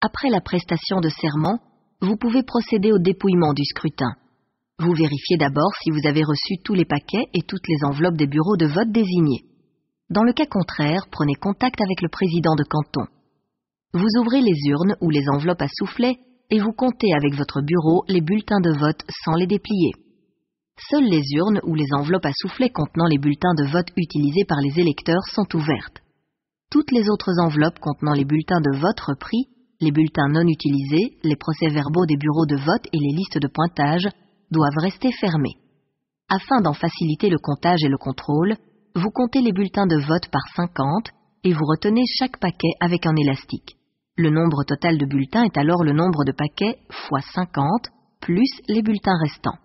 Après la prestation de serment, vous pouvez procéder au dépouillement du scrutin. Vous vérifiez d'abord si vous avez reçu tous les paquets et toutes les enveloppes des bureaux de vote désignés. Dans le cas contraire, prenez contact avec le président de canton. Vous ouvrez les urnes ou les enveloppes à soufflet et vous comptez avec votre bureau les bulletins de vote sans les déplier. Seules les urnes ou les enveloppes à soufflet contenant les bulletins de vote utilisés par les électeurs sont ouvertes. Toutes les autres enveloppes contenant les bulletins de vote repris, les bulletins non utilisés, les procès-verbaux des bureaux de vote et les listes de pointage doivent rester fermées. Afin d'en faciliter le comptage et le contrôle, vous comptez les bulletins de vote par 50 et vous retenez chaque paquet avec un élastique. Le nombre total de bulletins est alors le nombre de paquets fois 50 plus les bulletins restants.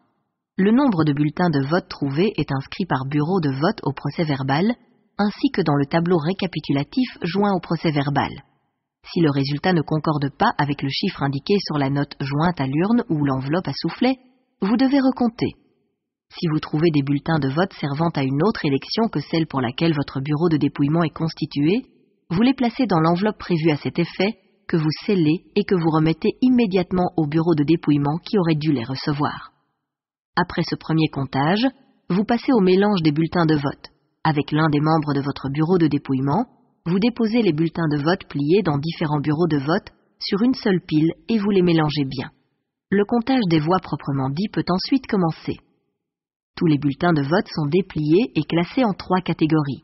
Le nombre de bulletins de vote trouvés est inscrit par bureau de vote au procès-verbal, ainsi que dans le tableau récapitulatif joint au procès-verbal. Si le résultat ne concorde pas avec le chiffre indiqué sur la note jointe à l'urne ou l'enveloppe à soufflet, vous devez recompter. Si vous trouvez des bulletins de vote servant à une autre élection que celle pour laquelle votre bureau de dépouillement est constitué, vous les placez dans l'enveloppe prévue à cet effet, que vous scellez et que vous remettez immédiatement au bureau de dépouillement qui aurait dû les recevoir. Après ce premier comptage, vous passez au mélange des bulletins de vote. Avec l'un des membres de votre bureau de dépouillement, vous déposez les bulletins de vote pliés dans différents bureaux de vote sur une seule pile et vous les mélangez bien. Le comptage des voix proprement dit peut ensuite commencer. Tous les bulletins de vote sont dépliés et classés en 3 catégories.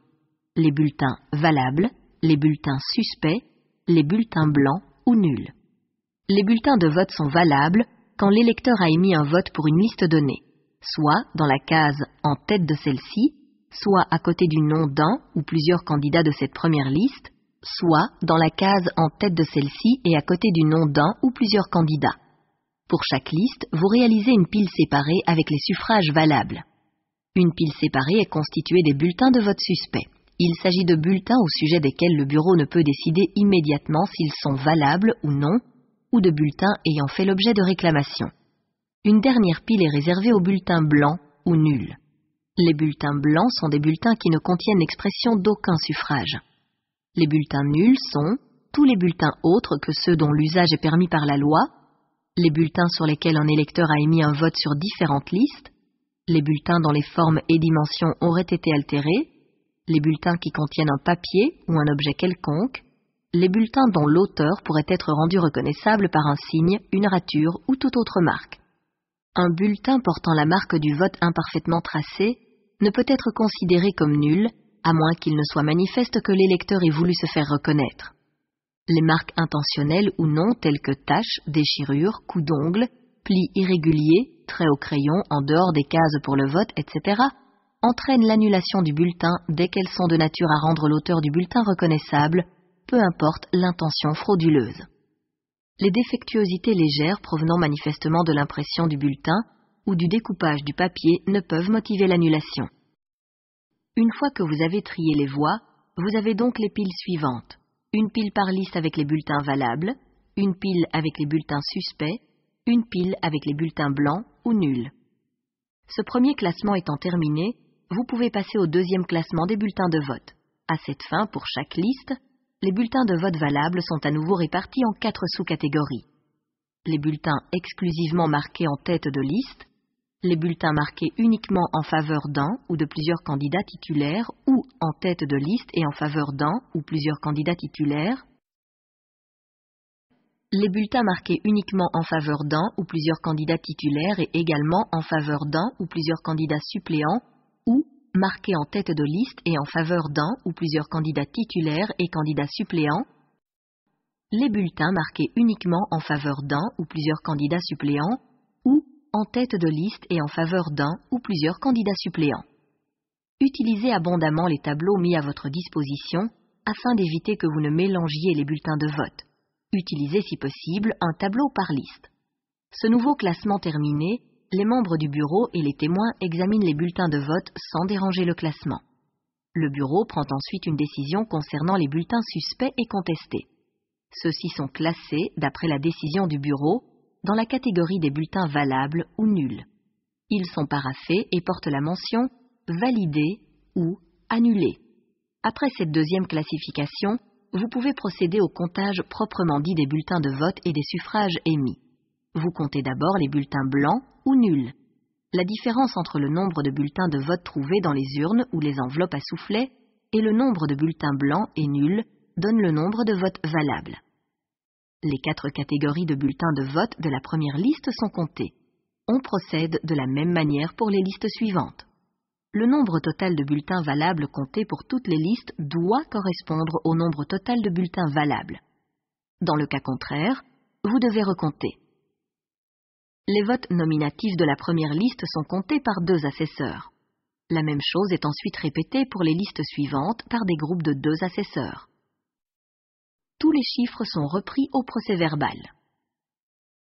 Les bulletins valables, les bulletins suspects, les bulletins blancs ou nuls. Les bulletins de vote sont valables quand l'électeur a émis un vote pour une liste donnée, soit dans la case en tête de celle-ci, soit à côté du nom d'un ou plusieurs candidats de cette première liste, soit dans la case en tête de celle-ci et à côté du nom d'un ou plusieurs candidats. Pour chaque liste, vous réalisez une pile séparée avec les suffrages valables. Une pile séparée est constituée des bulletins de vote suspects. Il s'agit de bulletins au sujet desquels le bureau ne peut décider immédiatement s'ils sont valables ou non, ou de bulletins ayant fait l'objet de réclamations. Une dernière pile est réservée aux bulletins blancs ou nuls. Les bulletins blancs sont des bulletins qui ne contiennent l'expression d'aucun suffrage. Les bulletins nuls sont tous les bulletins autres que ceux dont l'usage est permis par la loi, les bulletins sur lesquels un électeur a émis un vote sur différentes listes, les bulletins dont les formes et dimensions auraient été altérées, les bulletins qui contiennent un papier ou un objet quelconque, les bulletins dont l'auteur pourrait être rendu reconnaissable par un signe, une rature ou toute autre marque. Un bulletin portant la marque du vote imparfaitement tracé ne peut être considéré comme nul, à moins qu'il ne soit manifeste que l'électeur ait voulu se faire reconnaître. Les marques intentionnelles ou non, telles que taches, déchirures, coups d'ongles, plis irréguliers, traits au crayon en dehors des cases pour le vote, etc., entraînent l'annulation du bulletin dès qu'elles sont de nature à rendre l'auteur du bulletin reconnaissable, peu importe l'intention frauduleuse. Les défectuosités légères provenant manifestement de l'impression du bulletin ou du découpage du papier ne peuvent motiver l'annulation. Une fois que vous avez trié les voix, vous avez donc les piles suivantes. Une pile par liste avec les bulletins valables, une pile avec les bulletins suspects, une pile avec les bulletins blancs ou nuls. Ce premier classement étant terminé, vous pouvez passer au deuxième classement des bulletins de vote. À cette fin, pour chaque liste, les bulletins de vote valables sont à nouveau répartis en 4 sous-catégories. Les bulletins exclusivement marqués en tête de liste, les bulletins marqués uniquement en faveur d'un ou de plusieurs candidats titulaires ou en tête de liste et en faveur d'un ou plusieurs candidats titulaires, les bulletins marqués uniquement en faveur d'un ou plusieurs candidats titulaires et également en faveur d'un ou plusieurs candidats suppléants ou marqués en tête de liste et en faveur d'un ou plusieurs candidats titulaires et candidats suppléants, les bulletins marqués uniquement en faveur d'un ou plusieurs candidats suppléants ou en tête de liste et en faveur d'un ou plusieurs candidats suppléants. Utilisez abondamment les tableaux mis à votre disposition afin d'éviter que vous ne mélangiez les bulletins de vote. Utilisez si possible un tableau par liste. Ce nouveau classement terminé, les membres du bureau et les témoins examinent les bulletins de vote sans déranger le classement. Le bureau prend ensuite une décision concernant les bulletins suspects et contestés. Ceux-ci sont classés, d'après la décision du bureau, dans la catégorie des bulletins valables ou nuls. Ils sont paraphés et portent la mention « validé » ou « annulé ». Après cette deuxième classification, vous pouvez procéder au comptage proprement dit des bulletins de vote et des suffrages émis. Vous comptez d'abord les bulletins blancs ou nuls. La différence entre le nombre de bulletins de vote trouvés dans les urnes ou les enveloppes à soufflet et le nombre de bulletins blancs et nuls donne le nombre de votes valables. Les 4 catégories de bulletins de vote de la première liste sont comptées. On procède de la même manière pour les listes suivantes. Le nombre total de bulletins valables comptés pour toutes les listes doit correspondre au nombre total de bulletins valables. Dans le cas contraire, vous devez recompter. Les votes nominatifs de la première liste sont comptés par 2 assesseurs. La même chose est ensuite répétée pour les listes suivantes par des groupes de 2 assesseurs. Tous les chiffres sont repris au procès-verbal.